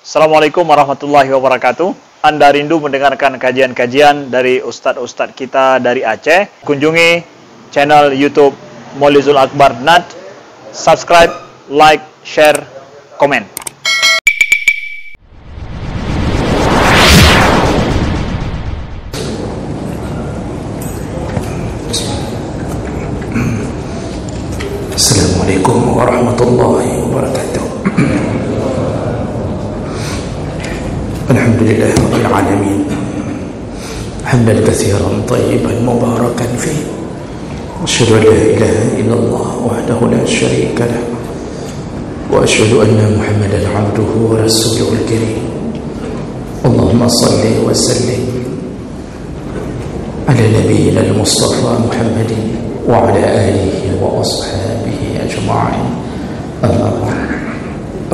Assalamualaikum warahmatullahi wabarakatuh. Anda rindu mendengarkan kajian-kajian dari ustadz-ustadz kita dari Aceh? Kunjungi channel YouTube Maulizul Akbar NAD. Subscribe, like, share, komen. Assalamualaikum warahmatullahi wabarakatuh. Alhamdulillah rabbil alamin. Hamdan katsiran tayyiban mubarakan fihi. Asyhadu an la ilaha illallah wahdahu la syarika lah. Wa asyhadu anna Muhammadan abduhu wa rasuluhul karim. Allahumma shalli wa sallim ala nabiyyina al-Mustafa Muhammadin wa ala alihi wa ashabihi ajma'in. Amma ba'd.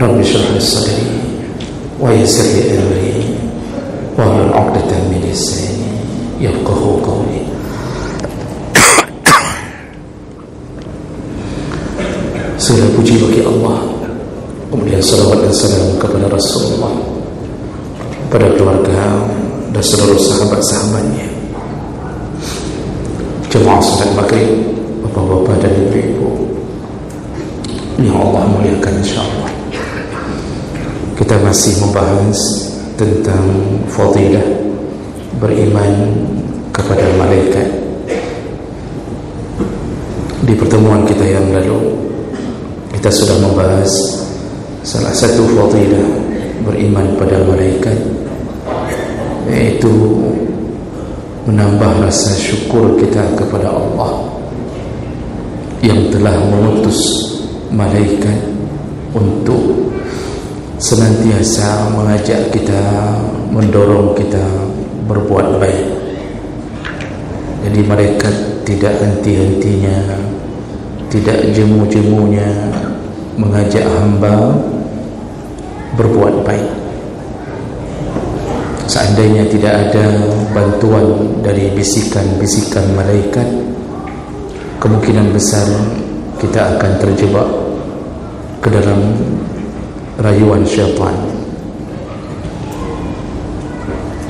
Rabbi shrah li sadri wa yassir li amri wa hlul 'uqdatam min lisani yafqahu qawli. Segala puji bagi Allah, kemudian salawat dan salam kepada Rasulullah, pada keluarga dan seluruh sahabat-sahabatnya, jemaah salat maghrib, bapak-bapak dan ibu-ibu yang Allah muliakan insyaallah. Kita masih membahas tentang fadilah beriman kepada malaikat. Di pertemuan kita yang lalu kita sudah membahas salah satu fadilah beriman pada malaikat, yaitu menambah rasa syukur kita kepada Allah yang telah mengutus malaikat untuk senantiasa mengajak kita, mendorong kita berbuat baik. Jadi malaikat tidak henti-hentinya, tidak jemu-jemunya mengajak hamba berbuat baik. Seandainya tidak ada bantuan dari bisikan-bisikan malaikat, kemungkinan besar kita akan terjebak ke dalam rayuan syaitan.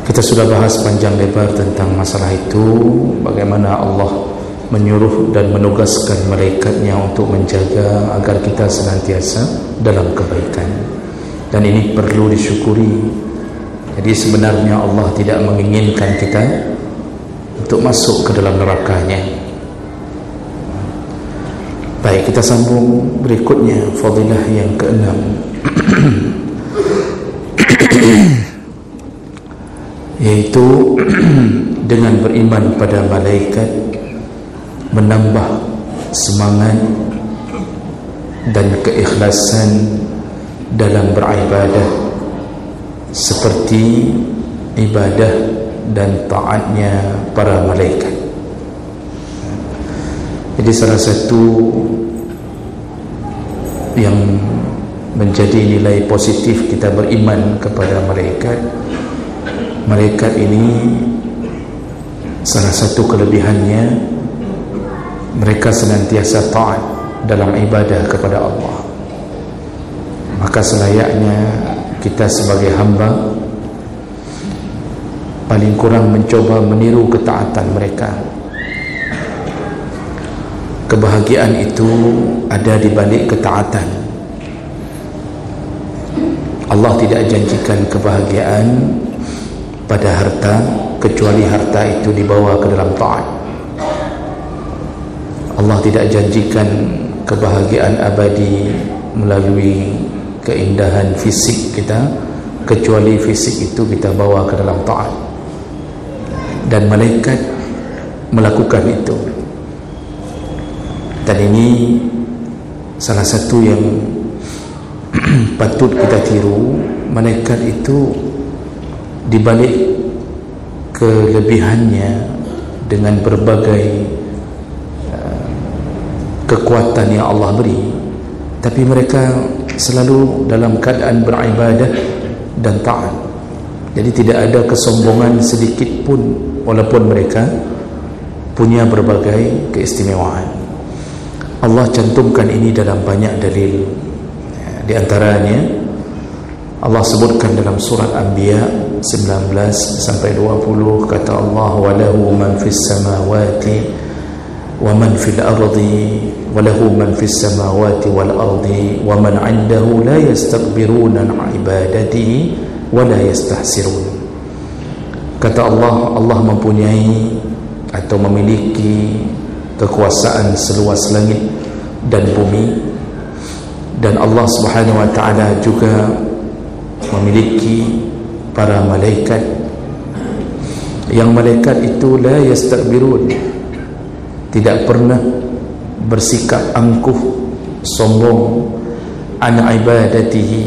Kita sudah bahas panjang lebar tentang masalah itu, bagaimana Allah menyuruh dan menugaskan malaikatnya untuk menjaga agar kita senantiasa dalam kebaikan. Dan ini perlu disyukuri. Jadi sebenarnya Allah tidak menginginkan kita untuk masuk ke dalam nerakanya. Baik, kita sambung berikutnya, fadilah yang ke-6. Yaitu dengan beriman pada malaikat menambah semangat dan keikhlasan dalam beribadah, seperti ibadah dan taatnya para malaikat. Jadi salah satu yang menjadi nilai positif kita beriman kepada malaikat, malaikat ini salah satu kelebihannya, mereka senantiasa taat dalam ibadah kepada Allah. Maka selayaknya kita sebagai hamba paling kurang mencoba meniru ketaatan mereka. Kebahagiaan itu ada di balik ketaatan. Allah tidak janjikan kebahagiaan pada harta kecuali harta itu dibawa ke dalam taat. Allah tidak janjikan kebahagiaan abadi melalui keindahan fisik kita kecuali fisik itu kita bawa ke dalam taat. Dan malaikat melakukan itu. Dan ini salah satu yang patut kita tiru. Malaikat itu dibalik kelebihannya dengan berbagai kekuatan yang Allah beri, tapi mereka selalu dalam keadaan beribadah dan taat. Jadi tidak ada kesombongan sedikit pun, walaupun mereka punya berbagai keistimewaan. Allah cantumkan ini dalam banyak dalil. Di antaranya Allah sebutkan dalam surat Anbiya 19 sampai 20, kata Allah, walahu man fis samawati wa man fil ardi walahu man fis samawati wal ardi wa man 'indahu la yastakbiruna 'an ibadatihi wa la yastahsirun. Kata Allah, Allah mempunyai atau memiliki kekuasaan seluas langit dan bumi, dan Allah Subhanahu wa taala juga memiliki para malaikat, yang malaikat itu la yastakbirun, tidak pernah bersikap angkuh sombong, an ibadatihi,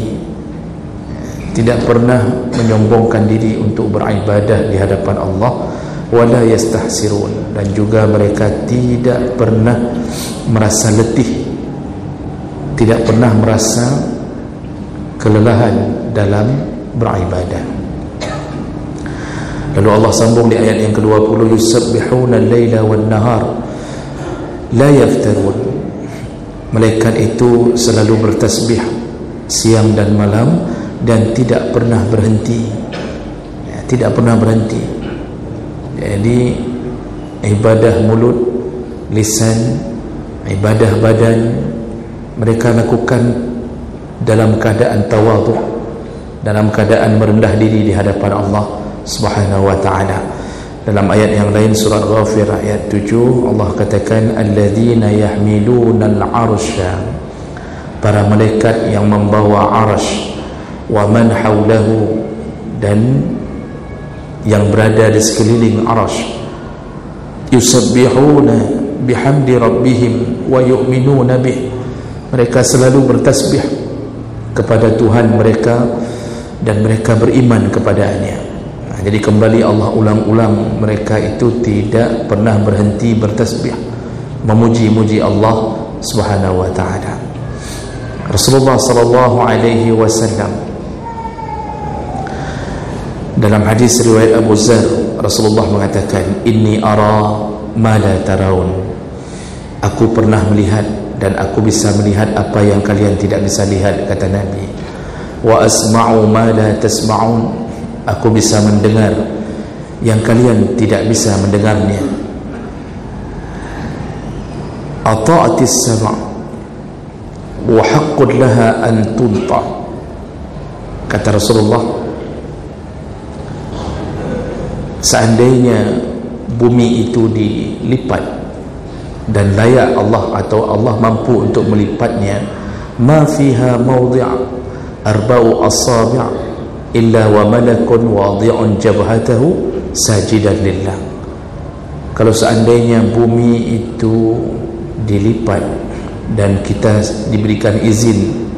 tidak pernah menyombongkan diri untuk beribadah di hadapan Allah, wala yastahsirun, dan juga mereka tidak pernah merasa letih, tidak pernah merasa kelelahan dalam beribadah. Lalu Allah sambung di ayat yang ke-20, yusabbihuna al-laila wan-nahar la yaftarun. Malaikat itu selalu bertasbih siang dan malam dan tidak pernah berhenti, tidak pernah berhenti. Jadi ibadah mulut, lisan, ibadah badan mereka lakukan dalam keadaan tawadhu, dalam keadaan merendah diri di hadapan Allah Subhanahu wa taala. Dalam ayat yang lain surat Ghafir ayat 7, Allah katakan alladzina yahmiluna al-'arsya, para malaikat yang membawa arsy, wa man haulahu, dan yang berada di sekeliling arsy, yusabbihuna bihamdi rabbihim wa yu'minuna bih, mereka selalu bertasbih kepada Tuhan mereka dan mereka beriman kepadanya. Jadi kembali Allah ulang-ulang, mereka itu tidak pernah berhenti bertasbih, memuji-muji Allah Subhanahu wa taala. Rasulullah sallallahu alaihi wasallam dalam hadis riwayat Abu Zar, Rasulullah mengatakan, inni ara ma la tarawun, aku pernah melihat dan aku bisa melihat apa yang kalian tidak bisa lihat, kata Nabi. Wa asma'u ma la tasma'un, aku bisa mendengar yang kalian tidak bisa mendengarnya. Ata'atis sama' wa haqqud laha an tunta, kata Rasulullah, seandainya bumi itu dilipat dan layak Allah atau Allah mampu untuk melipatnya, ma fiha mawdi' arba'u asabi' illa wa malakun wadi'un jabhatahu sajidan lillah. Kalau seandainya bumi itu dilipat dan kita diberikan izin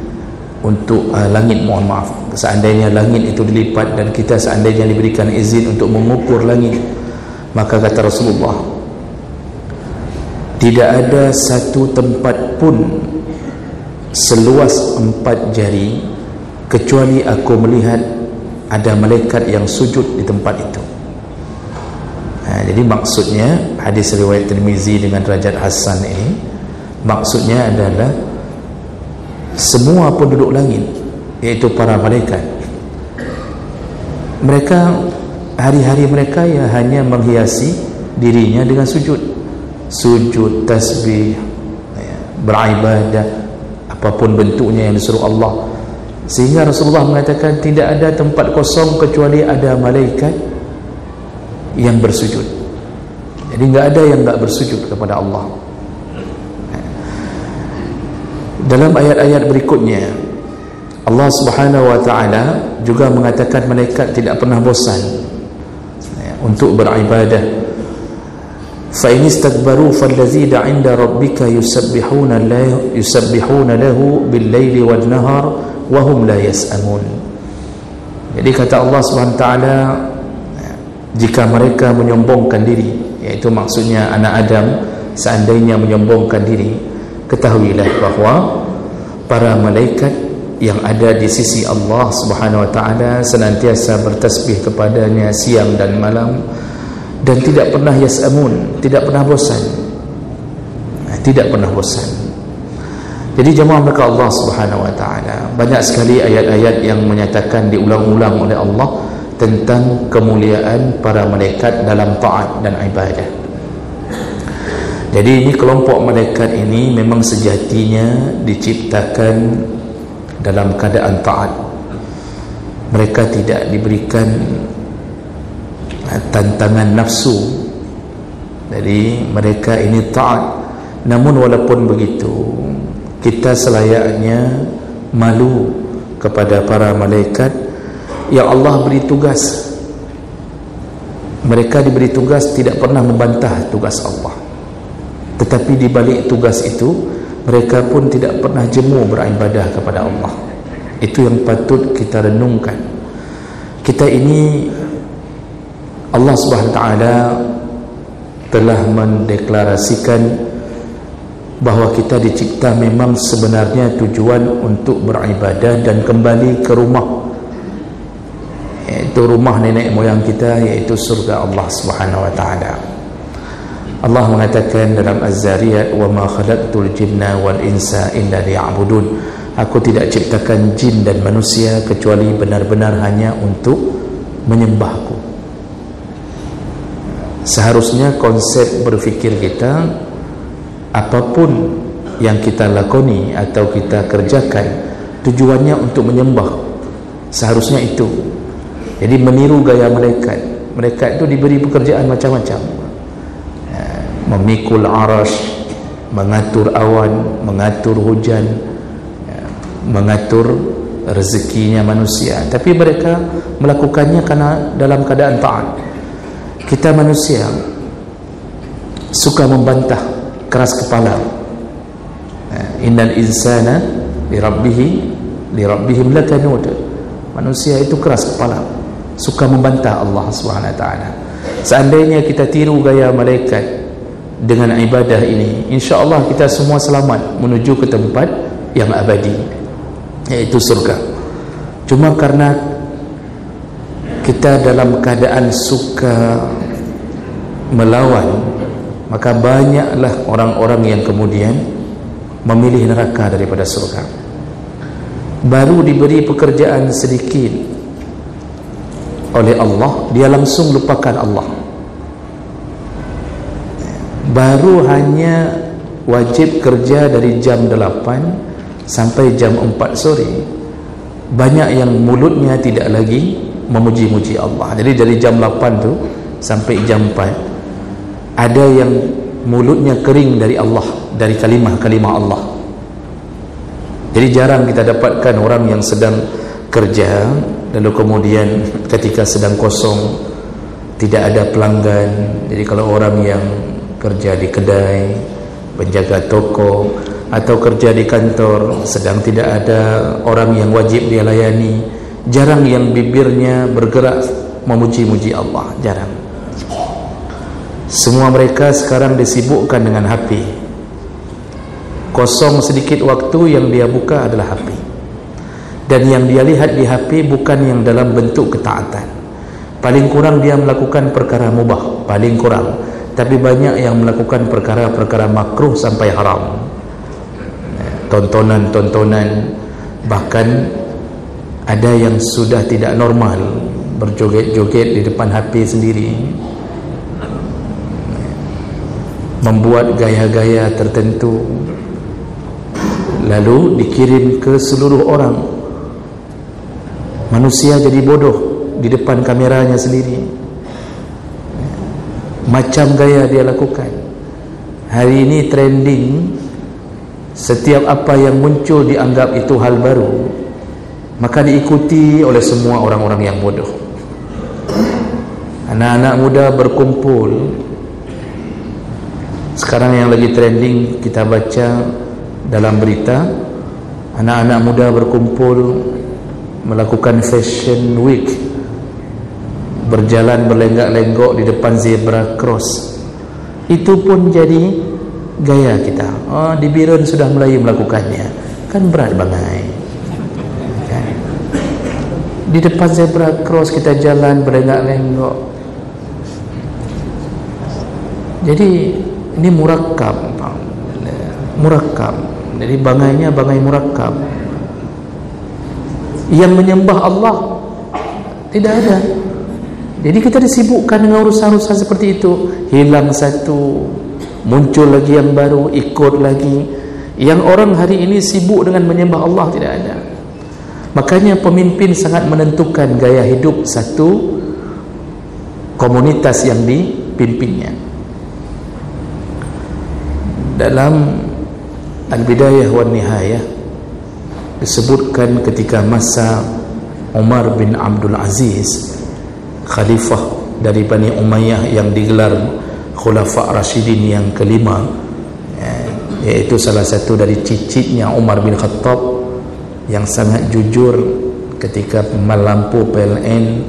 untuk langit, mohon maaf, seandainya langit itu dilipat dan kita seandainya diberikan izin untuk mengukur langit, maka kata Rasulullah, tidak ada satu tempat pun seluas 4 jari kecuali aku melihat ada malaikat yang sujud di tempat itu. Jadi maksudnya hadis riwayat Tirmizi dengan derajat hasan ini, maksudnya adalah semua penduduk langit, iaitu para malaikat, mereka hari-hari mereka ya hanya menghiasi dirinya dengan sujud, tasbih, beribadah, apapun bentuknya yang disuruh Allah. Sehingga Rasulullah mengatakan tidak ada tempat kosong kecuali ada malaikat yang bersujud. Jadi enggak ada yang enggak bersujud kepada Allah. Dalam ayat-ayat berikutnya Allah Subhanahu wa taala juga mengatakan malaikat tidak pernah bosan untuk beribadah. Fa in istakbaru fallazina 'inda rabbika yusabbihuna lahu bil-laili wan-nahar wa hum la yas'amun. Jadi kata Allah Subhanahu wa taala, jika mereka menyombongkan diri, yaitu maksudnya anak Adam, seandainya menyombongkan diri, ketahuilah bahwa para malaikat yang ada di sisi Allah Subhanahu wa taala senantiasa bertasbih kepadanya siang dan malam dan tidak pernah yas'amun, tidak pernah bosan. Tidak pernah bosan. Jadi jemaah mereka Allah Subhanahu wa taala, banyak sekali ayat-ayat yang menyatakan diulang-ulang oleh Allah tentang kemuliaan para malaikat dalam taat dan ibadah. Jadi ini kelompok malaikat ini memang sejatinya diciptakan dalam keadaan taat. Mereka tidak diberikan tantangan nafsu. Jadi mereka ini taat. Namun walaupun begitu, kita selayaknya malu kepada para malaikat yang Allah beri tugas. Mereka diberi tugas, tidak pernah membantah tugas Allah. Tetapi di balik tugas itu, mereka pun tidak pernah jemu beribadah kepada Allah. Itu yang patut kita renungkan. Kita ini, Allah Subhanahu wa taala telah mendeklarasikan bahawa kita dicipta memang sebenarnya tujuan untuk beribadah dan kembali ke rumah, iaitu rumah nenek moyang kita, iaitu surga Allah Subhanahu wa taala. Allah mengatakan dalam Az-Zariyat, wa ma khalaqtul jinna wal insa illa liya'budun. Aku tidak ciptakan jin dan manusia kecuali benar-benar hanya untuk menyembahku. Seharusnya konsep berfikir kita, apapun yang kita lakoni atau kita kerjakan, tujuannya untuk menyembah. Seharusnya itu. Jadi meniru gaya malaikat. Mereka itu diberi pekerjaan macam-macam. Memikul arash, mengatur awan, mengatur hujan, mengatur rezekinya manusia. Tapi mereka melakukannya karena dalam keadaan taat. Kita manusia suka membantah, keras kepala. Innal insana lirabbihim lakanud. Manusia itu keras kepala, suka membantah Allah Subhanahu wa taala. Seandainya kita tiru gaya malaikat dengan ibadah ini, insya-Allah kita semua selamat menuju ke tempat yang abadi, yaitu surga. Cuma karena kita dalam keadaan suka melawan, maka banyaklah orang-orang yang kemudian memilih neraka daripada surga. Baru diberi pekerjaan sedikit oleh Allah, dia langsung lupakan Allah. Baru hanya wajib kerja dari jam 8 sampai jam 4 sore. Banyak yang mulutnya tidak lagi memuji-muji Allah. Jadi dari jam 8 tu sampai jam 4, ada yang mulutnya kering dari Allah, dari kalimah-kalimah Allah. Jadi jarang kita dapatkan orang yang sedang kerja lalu kemudian ketika sedang kosong, tidak ada pelanggan. Jadi kalau orang yang kerja di kedai, penjaga toko, atau kerja di kantor, sedang tidak ada orang yang wajib dia layani, jarang yang bibirnya bergerak memuji-muji Allah, jarang. Semua mereka sekarang disibukkan dengan HP. Kosong sedikit waktu, yang dia buka adalah HP. Dan yang dia lihat di HP bukan yang dalam bentuk ketaatan. Paling kurang dia melakukan perkara mubah, paling kurang. Tapi banyak yang melakukan perkara-perkara makruh sampai haram. Tontonan-tontonan, bahkan ada yang sudah tidak normal, berjoget-joget di depan HP sendiri, membuat gaya-gaya tertentu, lalu dikirim ke seluruh orang. Manusia jadi bodoh di depan kameranya sendiri. Macam gaya dia lakukan. Hari ini trending, setiap apa yang muncul dianggap itu hal baru, maka diikuti oleh semua orang-orang yang bodoh. Anak-anak muda berkumpul. Sekarang yang lagi trending, kita baca dalam berita, anak-anak muda berkumpul melakukan fashion week, berjalan berlenggak-lenggok di depan zebra cross. Itu pun jadi gaya kita. Di Biren sudah mulai melakukannya. Kan berat bangai. Kan? Di depan zebra cross kita jalan berlenggak-lenggok. Jadi ini murakab. Jadi bangainya bangai murakkab. Yang menyembah Allah tidak ada. Jadi kita disibukkan dengan urusan-urusan seperti itu. Hilang satu, muncul lagi yang baru, ikut lagi. Yang orang hari ini sibuk dengan menyembah Allah tidak ada. Makanya pemimpin sangat menentukan gaya hidup satu komunitas yang dipimpinnya. Dalam Al-Bidayah wan Nihayah disebutkan ketika masa Umar bin Abdul Aziz, khalifah dari Bani Umayyah yang digelar Khulafa' Rashidin yang kelima, yaitu salah satu dari cicitnya Umar bin Khattab yang sangat jujur. Ketika lampu PLN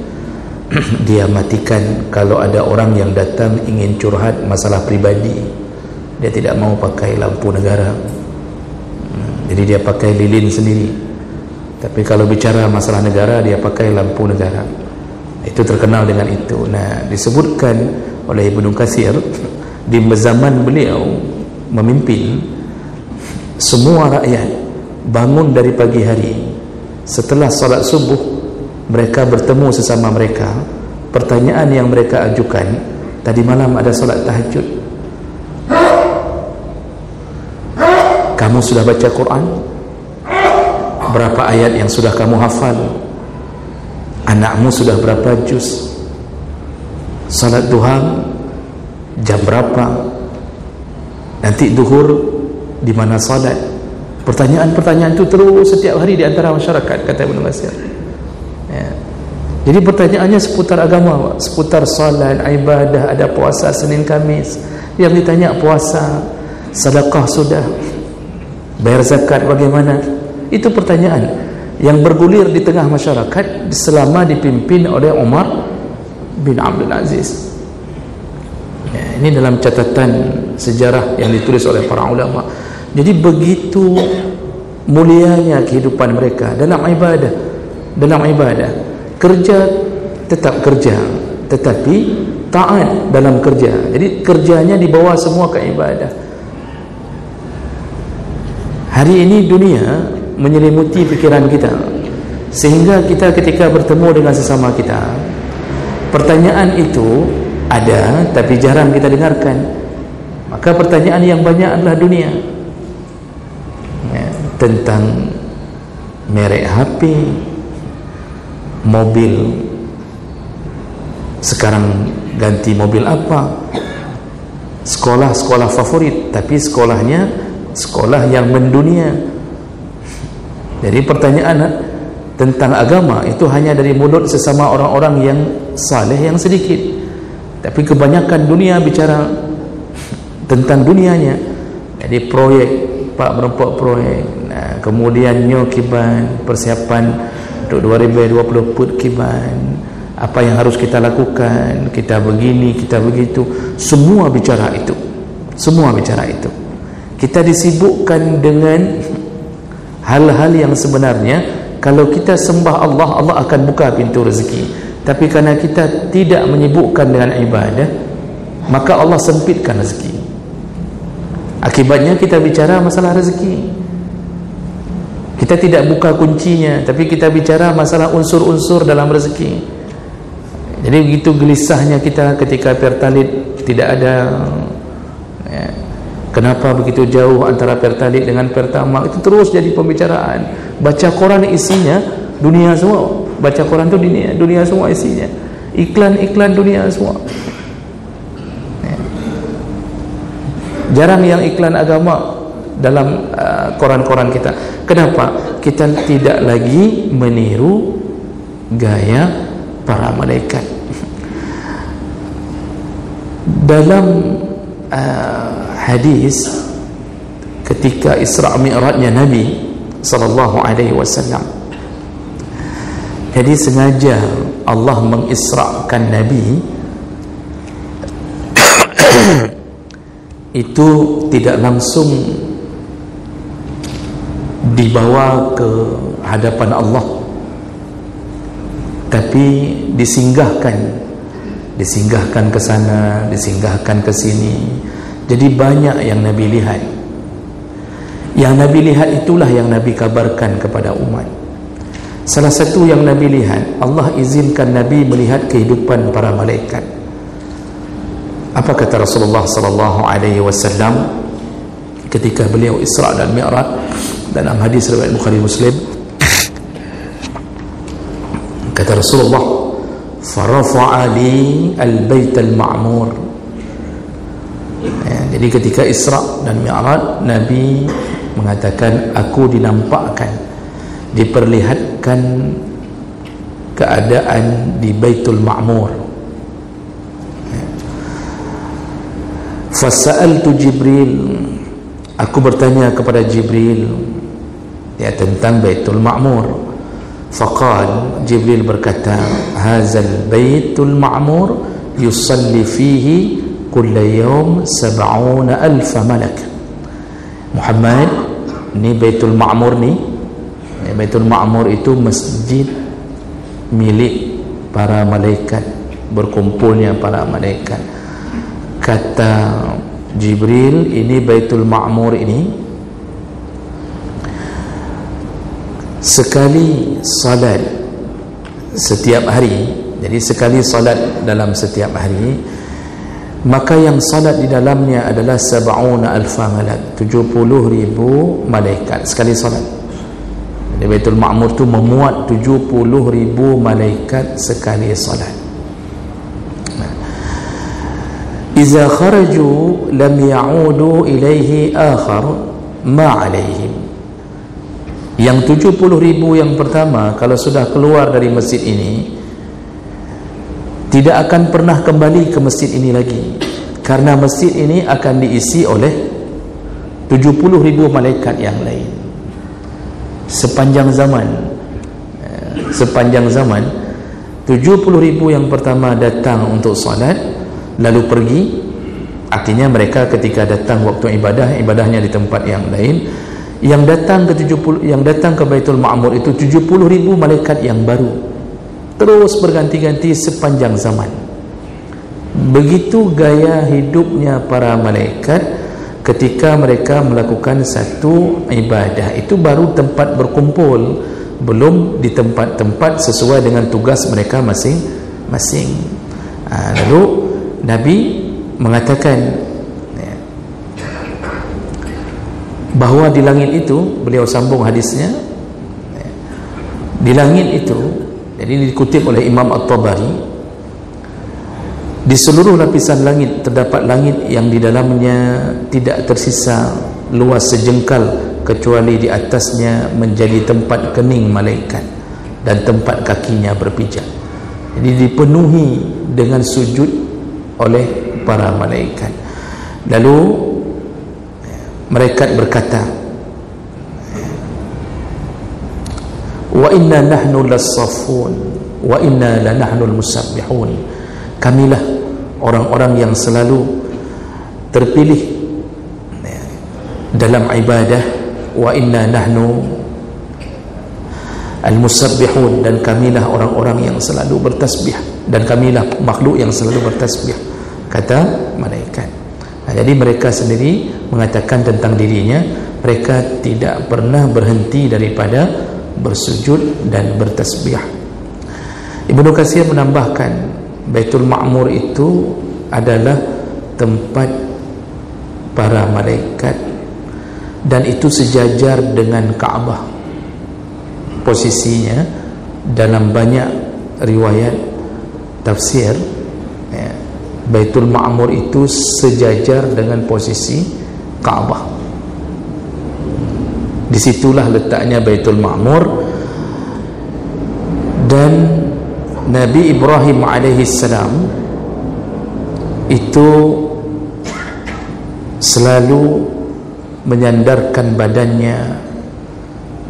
dia matikan kalau ada orang yang datang ingin curhat masalah pribadi. Dia tidak mau pakai lampu negara, jadi dia pakai lilin sendiri. Tapi kalau bicara masalah negara, dia pakai lampu negara. Itu terkenal dengan itu. Nah, disebutkan oleh Ibnu Katsir di zaman beliau memimpin, semua rakyat bangun dari pagi hari, setelah salat subuh mereka bertemu sesama mereka. Pertanyaan yang mereka ajukan, tadi malam ada salat tahajud? Kamu sudah baca Quran? Berapa ayat yang sudah kamu hafal? Anakmu sudah berapa juz? Salat duha jam berapa? Nanti duhur di mana salat? Pertanyaan-pertanyaan itu terus setiap hari di antara masyarakat, kata Ibnu Katsir. Ya. Jadi pertanyaannya seputar agama, seputar salat, ibadah, ada puasa Senin Kamis. Yang ditanya puasa, sedekah sudah, bayar zakat bagaimana? Itu pertanyaan yang bergulir di tengah masyarakat selama dipimpin oleh Umar bin Abdul Aziz. Ya, ini dalam catatan sejarah yang ditulis oleh para ulama. Jadi begitu mulianya kehidupan mereka dalam ibadah. Dalam ibadah, kerja tetap kerja, tetapi taat dalam kerja. Jadi kerjanya dibawa semua ke ibadah. Hari ini dunia menyelimuti pikiran kita, sehingga kita ketika bertemu dengan sesama kita, pertanyaan itu ada tapi jarang kita dengarkan. Maka pertanyaan yang banyak adalah dunia, ya, tentang merek HP, mobil, sekarang ganti mobil apa, sekolah favorit, tapi sekolahnya sekolah yang mendunia. Jadi pertanyaan tentang agama itu hanya dari mulut sesama orang-orang yang saleh yang sedikit. Tapi kebanyakan dunia bicara tentang dunianya. Jadi proyek, Pak merempok proyek. Nah, kemudian nyo kiban, persiapan untuk 2020 put kiban. Apa yang harus kita lakukan? Kita begini, kita begitu. Semua bicara itu. Semua bicara itu. Kita disibukkan dengan hal-hal yang sebenarnya kalau kita sembah Allah, Allah akan buka pintu rezeki. Tapi karena kita tidak menyibukkan dengan ibadah, maka Allah sempitkan rezeki. Akibatnya kita bicara masalah rezeki, kita tidak buka kuncinya, tapi kita bicara masalah unsur-unsur dalam rezeki. Jadi begitu gelisahnya kita ketika Pertalite tidak ada, ya. Kenapa begitu jauh antara Pertalite dengan Pertamax? Itu terus jadi pembicaraan. Baca Quran isinya dunia semua. Baca Quran itu dunia semua isinya. Iklan-iklan dunia semua. Ya. Jarang yang iklan agama dalam koran-koran kita. Kenapa? Kita tidak lagi meniru gaya para malaikat. Dalam hadis ketika Isra Mi'rajnya Nabi sallallahu alaihi wasallam, jadi sengaja Allah mengisrakan Nabi itu tidak langsung dibawa ke hadapan Allah, tapi disinggahkan ke sana, disinggahkan ke sini. Jadi banyak yang Nabi lihat. Yang Nabi lihat itulah yang Nabi kabarkan kepada umat. Salah satu yang Nabi lihat, Allah izinkan Nabi melihat kehidupan para malaikat. Apa kata Rasulullah sallallahu alaihi wasallam ketika beliau Isra dan Mi'raj dalam hadis riwayat Bukhari Muslim? Kata Rasulullah, "Farafa'a li al-bait al-ma'mur." Jadi ketika Isra dan Mi'raj, Nabi mengatakan, aku dinampakkan, diperlihatkan keadaan di Baitul Ma'mur. Fasa'altu Jibril, aku bertanya kepada Jibril ya tentang Baitul Ma'mur. Faqal, Jibril berkata, hazal Baitul Ma'mur yusalli fihi kulla yawm 70,000 malak. Muhammad, ni Baitul Ma'mur ni, Baitul Ma'mur itu masjid milik para malaikat, berkumpulnya para malaikat. Kata Jibril, ini Baitul Ma'mur ini sekali salat setiap hari. Jadi sekali salat dalam setiap hari, maka yang salat di dalamnya adalah 70,000 malak, 70,000 malaikat sekali salat. Jadi Baitul Ma'mur tu memuat 70,000 malaikat sekali salat. Iza kharaju lam ya'udu ilaihi akhar ma alaihim. Yang 70,000 yang pertama, kalau sudah keluar dari masjid ini, tidak akan pernah kembali ke masjid ini lagi, karena masjid ini akan diisi oleh 70,000 malaikat yang lain. Sepanjang zaman 70,000 yang pertama datang untuk salat lalu pergi. Artinya mereka ketika datang waktu ibadah, ibadahnya di tempat yang lain. Yang datang ke Baitul Ma'mur itu 70,000 malaikat yang baru, terus berganti-ganti sepanjang zaman. Begitu gaya hidupnya para malaikat ketika mereka melakukan satu ibadah. Itu baru tempat berkumpul, belum di tempat-tempat sesuai dengan tugas mereka masing-masing. Lalu Nabi mengatakan bahawa di langit itu, beliau sambung hadisnya, di langit itu, jadi dikutip oleh Imam At-Tabari, di seluruh lapisan langit terdapat langit yang di dalamnya tidak tersisa luas sejengkal kecuali di atasnya menjadi tempat kening malaikat dan tempat kakinya berpijak. Jadi dipenuhi dengan sujud oleh para malaikat. Lalu malaikat berkata, wa inna nahnu las-saffun wa inna la nahnu al-musabbihun. Kamilah orang-orang yang selalu terpilih dalam ibadah, wa inna nahnu al-musabbihun, dan kamilah orang-orang yang selalu bertasbih, dan kamilah makhluk yang selalu bertasbih, kata malaikat. Jadi mereka sendiri mengatakan tentang dirinya, mereka tidak pernah berhenti daripada bersujud dan bertasbih. Ibnu Katsir menambahkan, Baitul Ma'mur itu adalah tempat para malaikat, dan itu sejajar dengan Ka'bah posisinya. Dalam banyak riwayat tafsir, Baitul Ma'mur itu sejajar dengan posisi Ka'bah. Disitulah letaknya Baitul Ma'mur. Dan Nabi Ibrahim alaihissalam itu selalu menyandarkan badannya,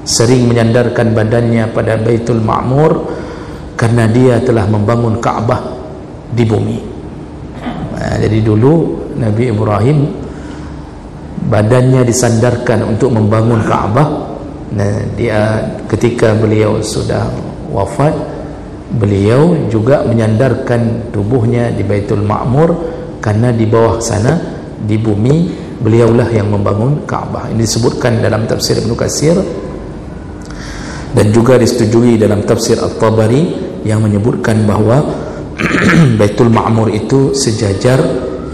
sering menyandarkan badannya pada Baitul Ma'mur, karena dia telah membangun Ka'bah di bumi. Jadi dulu Nabi Ibrahim badannya disandarkan untuk membangun Ka'bah. Dia ketika beliau sudah wafat, beliau juga menyandarkan tubuhnya di Baitul Ma'mur, karena di bawah sana di bumi beliaulah yang membangun Kaabah. Ini disebutkan dalam tafsir Ibnu Katsir dan juga disetujui dalam tafsir At-Tabari yang menyebutkan bahawa Baitul Ma'mur itu sejajar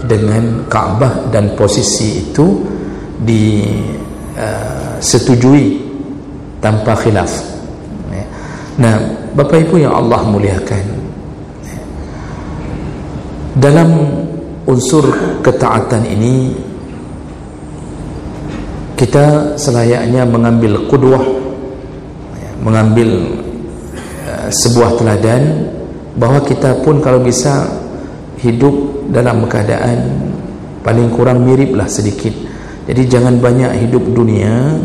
dengan Kaabah dan posisi itu disetujui tanpa khilaf. Nah, Bapak Ibu yang Allah muliakan, dalam unsur ketaatan ini kita selayaknya mengambil qudwah, mengambil sebuah teladan bahawa kita pun kalau bisa hidup dalam keadaan paling kurang miriplah sedikit. Jadi jangan banyak hidup dunia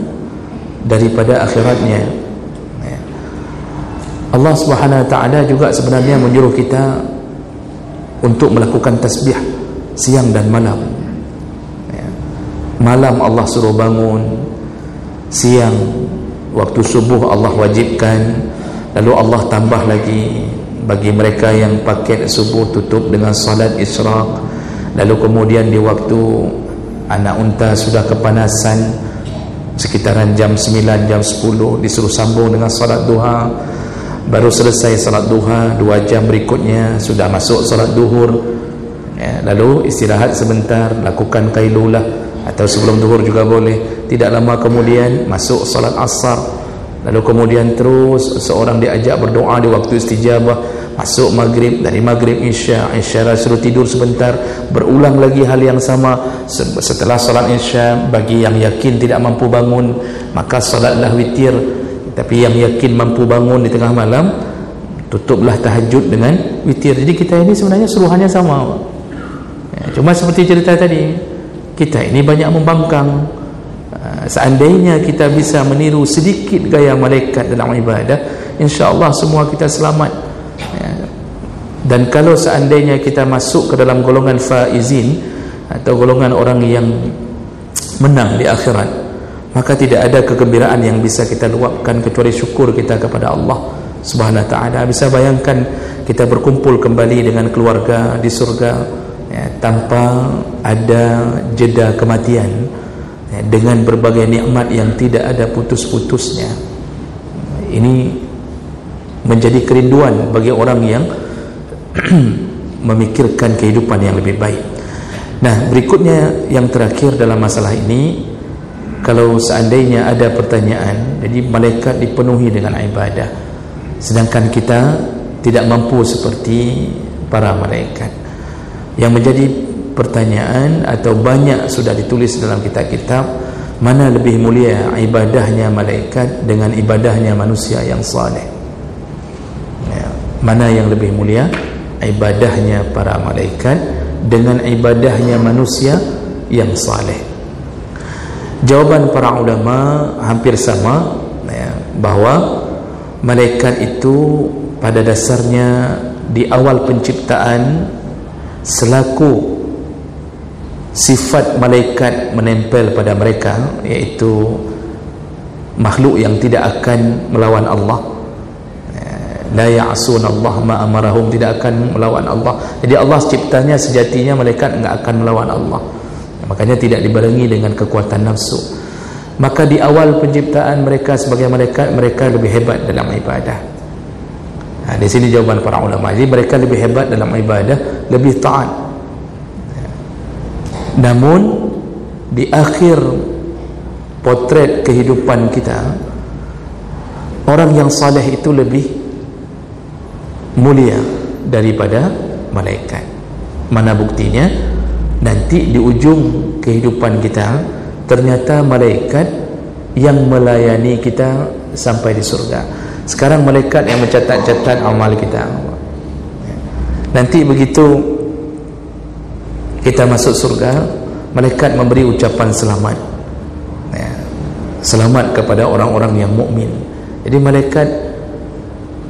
daripada akhiratnya. Allah Subhanahu wa ta'ala juga sebenarnya menyuruh kita untuk melakukan tasbih siang dan malam. Malam Allah suruh bangun, siang waktu subuh Allah wajibkan, lalu Allah tambah lagi bagi mereka yang paket subuh tutup dengan salat isyraq, lalu kemudian di waktu anak unta sudah kepanasan sekitaran jam 9, jam 10 disuruh sambung dengan salat duha. Baru selesai salat duha, 2 jam berikutnya sudah masuk salat duhur, lalu istirahat sebentar, lakukan qailulah atau sebelum duhur juga boleh. Tidak lama kemudian masuk salat asar, lalu kemudian terus seorang diajak berdoa di waktu istijabah, masuk maghrib, dari maghrib isya, suruh tidur sebentar, berulang lagi hal yang sama. Setelah salat isya, bagi yang yakin tidak mampu bangun maka salatlah witir. Tapi yang yakin mampu bangun di tengah malam, tutuplah tahajud dengan witir. Jadi kita ini sebenarnya suruhannya sama. Cuma seperti cerita tadi, kita ini banyak membangkang. Seandainya kita bisa meniru sedikit gaya malaikat dalam ibadah, insya-Allah semua kita selamat. Dan kalau seandainya kita masuk ke dalam golongan faizin atau golongan orang yang menang di akhirat, maka tidak ada kegembiraan yang bisa kita luapkan kecuali syukur kita kepada Allah Subhanahu wa ta'ala. Bisa bayangkan kita berkumpul kembali dengan keluarga di surga tanpa ada jeda kematian, dengan berbagai nikmat yang tidak ada putus-putusnya. Ini menjadi kerinduan bagi orang yang memikirkan kehidupan yang lebih baik. Nah, berikutnya yang terakhir dalam masalah ini, kalau seandainya ada pertanyaan, jadi malaikat dipenuhi dengan ibadah, sedangkan kita tidak mampu seperti para malaikat. Yang menjadi pertanyaan atau banyak sudah ditulis dalam kitab-kitab, mana lebih mulia ibadahnya malaikat dengan ibadahnya manusia yang saleh? Mana yang lebih mulia ibadahnya para malaikat dengan ibadahnya manusia yang saleh? Jawaban para ulama hampir sama, bahawa malaikat itu pada dasarnya di awal penciptaan selaku sifat malaikat menempel pada mereka, iaitu makhluk yang tidak akan melawan Allah. La ya'sunallaha ma amarahum, tidak akan melawan Allah. Jadi Allah ciptanya sejatinya malaikat enggak akan melawan Allah. Makanya tidak dibarengi dengan kekuatan nafsu. Maka di awal penciptaan mereka sebagai malaikat, mereka lebih hebat dalam ibadah. Di sini jawaban para ulama. Jadi mereka lebih hebat dalam ibadah, lebih taat. Namun di akhir potret kehidupan kita, orang yang saleh itu lebih mulia daripada malaikat. Mana buktinya? Nanti di ujung kehidupan kita, ternyata malaikat yang melayani kita sampai di surga. Sekarang malaikat yang mencatat-catat amal kita. Nanti begitu kita masuk surga, malaikat memberi ucapan selamat, selamat kepada orang-orang yang mukmin. Jadi malaikat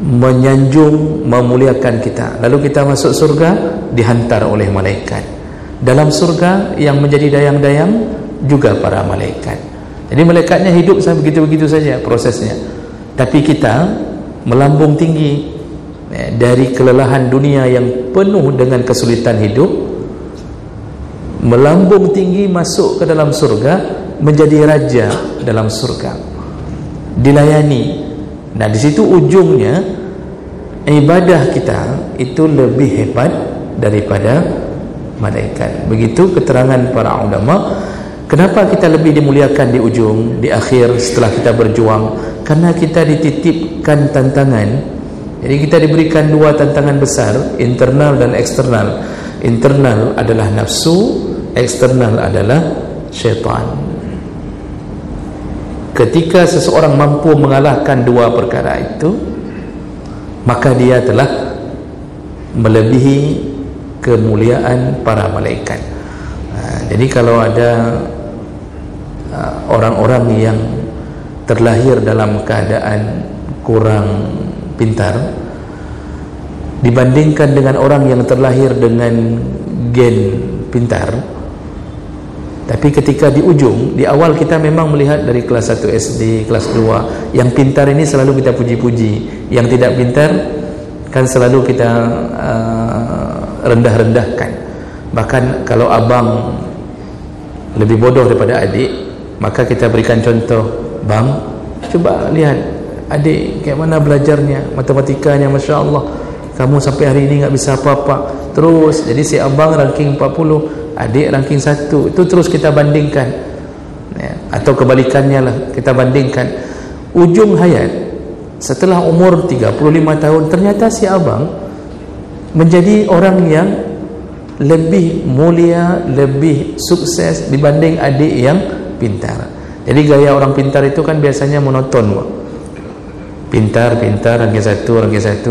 menyanjung, memuliakan kita. Lalu kita masuk surga, dihantar oleh malaikat. Dalam surga yang menjadi dayang-dayang juga para malaikat. Jadi malaikatnya hidup begitu-begitu saja prosesnya. Tapi kita melambung tinggi dari kelelahan dunia yang penuh dengan kesulitan hidup, melambung tinggi masuk ke dalam surga, menjadi raja dalam surga, dilayani. Nah, di situ ujungnya ibadah kita itu lebih hebat daripada malaikat. Begitu keterangan para ulama. Kenapa kita lebih dimuliakan di ujung, di akhir setelah kita berjuang? Karena kita dititipkan tantangan. Jadi kita diberikan dua tantangan besar, internal dan eksternal. Internal adalah nafsu, eksternal adalah syaitan. Ketika seseorang mampu mengalahkan dua perkara itu, maka dia telah melebihi kemuliaan para malaikat. Jadi kalau ada orang-orang yang terlahir dalam keadaan kurang pintar dibandingkan dengan orang yang terlahir dengan gen pintar, tapi ketika di ujung, di awal kita memang melihat dari kelas 1 SD, kelas 2, yang pintar ini selalu kita puji-puji, yang tidak pintar kan selalu kita rendah-rendahkan. Bahkan kalau abang lebih bodoh daripada adik, maka kita berikan contoh, bang, coba lihat adik kayak mana belajarnya, matematikanya, Masya Allah, kamu sampai hari ini nggak bisa apa-apa. Terus, jadi si abang ranking 40, adik ranking 1, itu terus kita bandingkan ya. Atau kebalikannya lah, kita bandingkan. Ujung hayat, setelah umur 35 tahun, ternyata si abang menjadi orang yang lebih mulia, lebih sukses dibanding adik yang pintar. Jadi gaya orang pintar itu kan biasanya monoton, Pak. Pintar, ranking 1,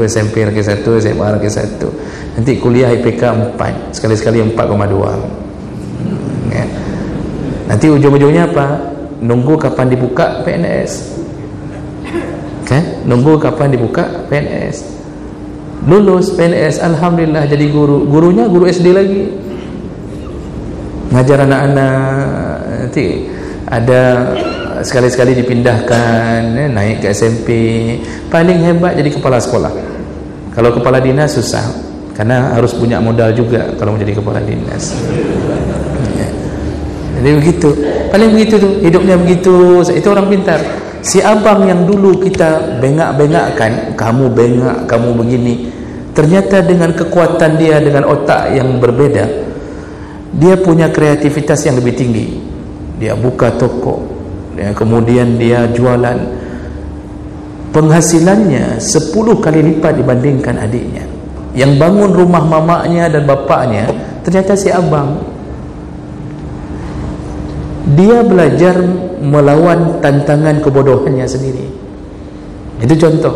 SMP ranking 1, SMA ranking 1. Nanti kuliah IPK 4, sekali-sekali 4,2 ya. Nanti ujung-ujungnya apa? Nunggu kapan dibuka PNS kan? Nunggu kapan dibuka PNS. Lulus PNS, alhamdulillah jadi guru. Gurunya guru SD lagi, ngajar anak-anak. Nanti ada sekali-sekali dipindahkan naik ke SMP. Paling hebat jadi kepala sekolah. Kalau kepala dinas susah, karena harus punya modal juga kalau menjadi kepala dinas ya. Jadi begitu, paling begitu tuh, hidupnya begitu. Itu orang pintar. Si abang yang dulu kita bengak-bengakkan, kamu bengak, kamu begini, ternyata dengan kekuatan dia, dengan otak yang berbeda, dia punya kreativitas yang lebih tinggi. Dia buka toko ya, kemudian dia jualan, penghasilannya 10 kali lipat dibandingkan adiknya. Yang bangun rumah mamaknya dan bapaknya ternyata si abang. Dia belajar melawan tantangan kebodohannya sendiri. Itu contoh.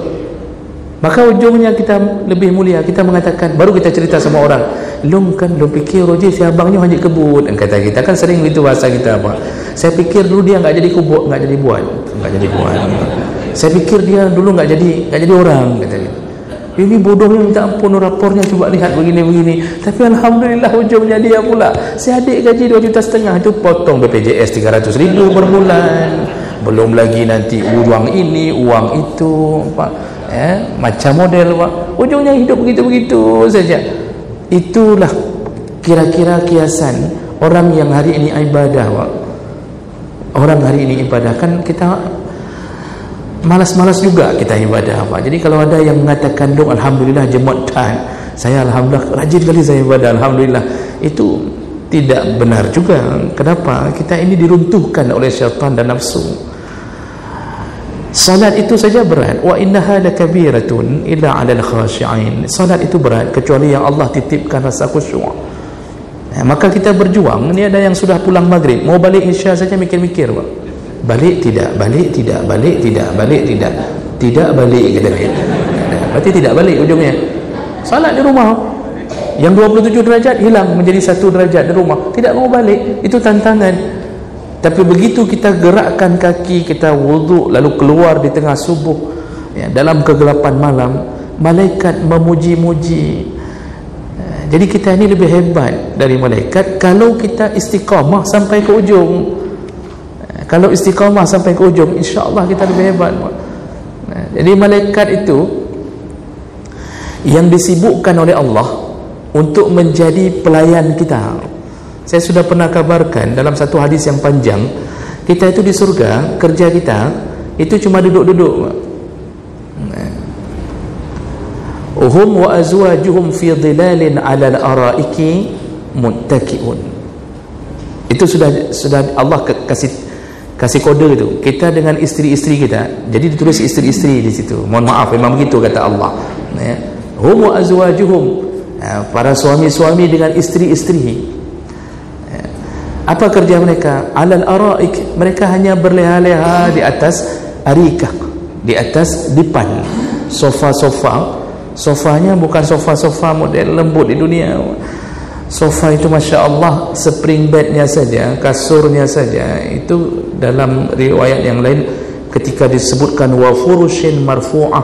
Maka ujungnya kita lebih mulia. Kita mengatakan, baru kita cerita sama orang, lu pikir Roji si abangnya hanya kebun. Kata kita kan sering itu bahasa kita apa? Saya pikir dulu dia nggak jadi buat. Saya pikir dia dulu nggak jadi orang. Kata kita. Ini bodohnya minta ampun, rapornya coba lihat begini-begini. Tapi alhamdulillah ujungnya dia pula. Si adik gaji 2,5 juta, itu potong BPJS 300.000 per bulan. Belum lagi nanti uang ini, uang itu, Pak. Macam model, Pak. Ujungnya hidup begitu-begitu saja. Itulah kira-kira kiasan orang yang hari ini ibadah, Pak. Orang hari ini ibadah, kan kita malas-malas juga kita ibadah, Pak. Jadi kalau ada yang mengatakan dong alhamdulillah jemaat taat, saya alhamdulillah rajin kali saya ibadah, alhamdulillah, itu tidak benar juga. Kenapa? Kita ini diruntuhkan oleh syaitan dan nafsu. Salat itu saja berat. Wa innaha lakabiratun illa 'alal khashi'in. Salat itu berat kecuali yang Allah titipkan rasa khusyuk. Maka kita berjuang. Ini ada yang sudah pulang maghrib, mau balik isya saja mikir-mikir, Pak. Balik tidak, balik tidak, balik tidak, balik tidak, tidak balik, kata dia. Berarti tidak balik ujungnya. Salat di rumah, yang 27 derajat hilang menjadi 1 derajat di rumah, tidak mau balik. Itu tantangan. Tapi begitu kita gerakkan kaki, kita wuduk, lalu keluar di tengah subuh ya, dalam kegelapan malam, malaikat memuji-muji. Jadi kita ini lebih hebat dari malaikat kalau kita istiqamah sampai ke ujung. Kalau istiqamah sampai ke ujung, insya-Allah kita lebih hebat. Jadi malaikat itu yang disibukkan oleh Allah untuk menjadi pelayan kita. Saya sudah pernah kabarkan dalam satu hadis yang panjang, kita itu di surga, kerja kita itu cuma duduk-duduk. Hum wa azwajuhum fi dhilalin 'ala al-ara'iki muttaki'un. Itu sudah Allah kasih kode itu. Kita dengan isteri-isteri kita. Jadi ditulis isteri-isteri di situ. Mohon maaf, memang begitu kata Allah. Hum wa azwajuhum, para suami-suami dengan isteri-isteri. Apa kerja mereka? Alal araik, mereka hanya berleha-leha di atas arikah, di atas dipan, sofa-sofa. Sofanya bukan sofa-sofa model lembut di dunia. Sofa itu Masya Allah, spring bednya saja, kasurnya saja, itu dalam riwayat yang lain ketika disebutkan wa furushin marfu'ah,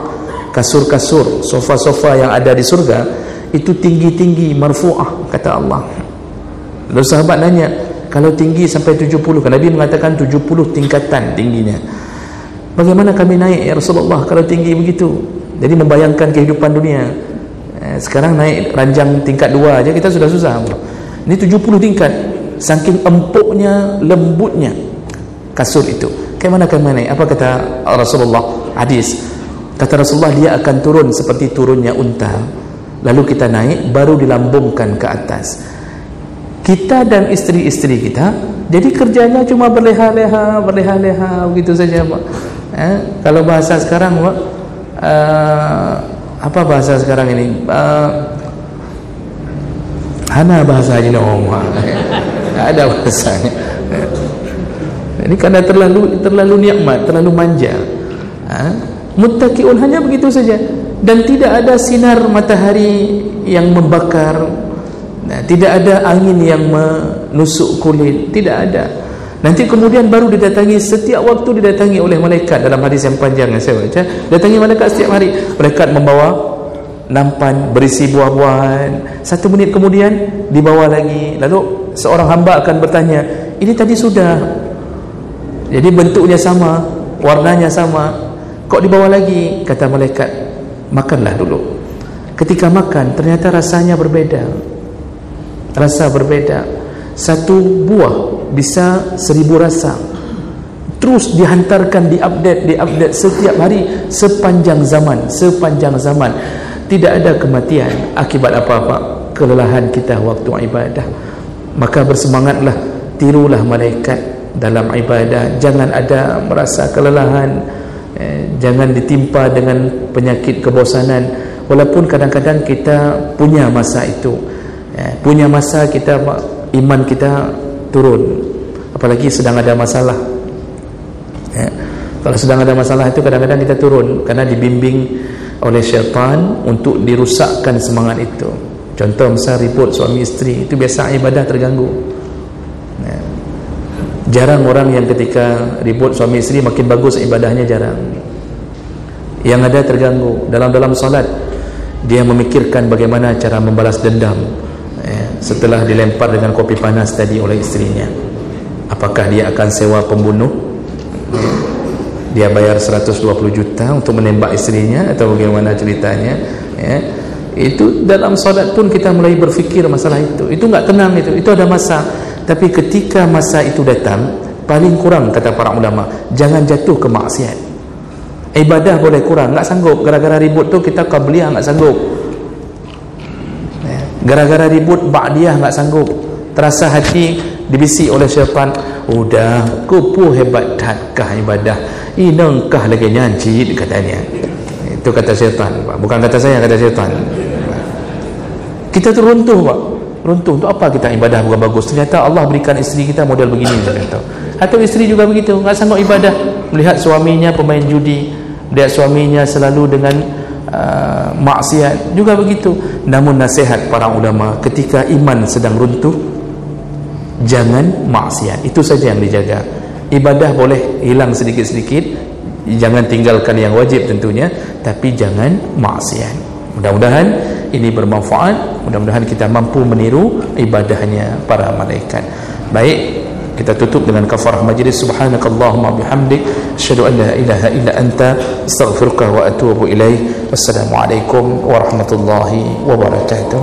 kasur-kasur, sofa-sofa yang ada di surga itu tinggi-tinggi, marfu'ah kata Allah. Lalu sahabat nanya, kalau tinggi sampai 70, kan Nabi mengatakan 70 tingkatan tingginya. Bagaimana kami naik ya Rasulullah kalau tinggi begitu? Jadi membayangkan kehidupan dunia. Sekarang naik ranjang tingkat 2 aja kita sudah susah. Ini 70 tingkat. Saking empuknya, lembutnya kasur itu. Bagaimana kami naik? Apa kata Rasulullah? Hadis. Kata Rasulullah, dia akan turun seperti turunnya unta. Lalu kita naik, baru dilambungkan ke atas. Kita dan isteri-isteri kita jadi kerjanya cuma berleha-leha begitu saja, Pak. Kalau bahasa sekarang, Pak, apa bahasa sekarang ini? Hana bahasa ini ada bahasanya. Ini karena terlalu nikmat, terlalu manja. Muttaqiun, hanya begitu saja, dan tidak ada sinar matahari yang membakar. Tidak ada angin yang menusuk kulit, tidak ada. Nanti kemudian baru didatangi, setiap waktu didatangi oleh malaikat. Dalam hadis yang panjang yang saya baca, datangi malaikat setiap hari. Malaikat membawa nampan berisi buah-buahan. 1 menit kemudian dibawa lagi. Lalu seorang hamba akan bertanya, ini tadi sudah, jadi bentuknya sama, warnanya sama, kok dibawa lagi? Kata malaikat, makanlah dulu. Ketika makan ternyata rasanya berbeda. Rasa berbeda. Satu buah bisa 1000 rasa. Terus dihantarkan, diupdate setiap hari sepanjang zaman. Tidak ada kematian akibat apa-apa, kelelahan kita waktu ibadah. Maka bersemangatlah, tirulah malaikat dalam ibadah. Jangan ada merasa kelelahan, jangan ditimpa dengan penyakit kebosanan. Walaupun kadang-kadang kita punya masa itu, punya masa kita, iman kita turun, apalagi sedang ada masalah. Kalau sedang ada masalah itu kadang-kadang kita turun karena dibimbing oleh syaitan untuk dirusakkan semangat itu. Contoh misal ribut suami isteri, itu biasa ibadah terganggu. Jarang orang yang ketika ribut suami isteri makin bagus ibadahnya, jarang. Yang ada terganggu. Dalam solat dia memikirkan bagaimana cara membalas dendam setelah dilempar dengan kopi panas tadi oleh istrinya. Apakah dia akan sewa pembunuh? Dia bayar 120 juta untuk menembak istrinya atau bagaimana ceritanya? Itu dalam solat pun kita mulai berfikir masalah itu. Itu enggak tenang, itu ada masa. Tapi ketika masa itu datang, paling kurang kata para ulama, jangan jatuh ke maksiat. Ibadah boleh kurang, enggak sanggup gara-gara ribut tu kita qabliyah enggak sanggup. Gara-gara ribut ba'diyah enggak sanggup. Terasa hati dibisi oleh syaitan, udah kupu hebat tatkah ibadah inangkah lagi nyanyi katanya. Itu kata syaitan, Pak. Bukan kata saya, kata syaitan. Kita tu runtuh, Pak. Runtuh. Untuk apa kita ibadah bukan bagus? Ternyata Allah berikan isteri kita model begini, atau isteri juga begitu, enggak sanggup ibadah, melihat suaminya pemain judi, melihat suaminya selalu dengan maksiat, juga begitu. Namun nasihat para ulama, ketika iman sedang runtuh, jangan maksiat. Itu saja yang dijaga. Ibadah boleh hilang sedikit-sedikit, jangan tinggalkan yang wajib tentunya, tapi jangan maksiat. Mudah-mudahan ini bermanfaat, mudah-mudahan kita mampu meniru ibadahnya para malaikat. Baik, kita tutup dengan kafarah majlis. Subhanakallahumma bihamdik, asyhadu an la ilaha illa anta, astaghfiruka wa atubu ilaik. Wassalamualaikum warahmatullahi wabarakatuh.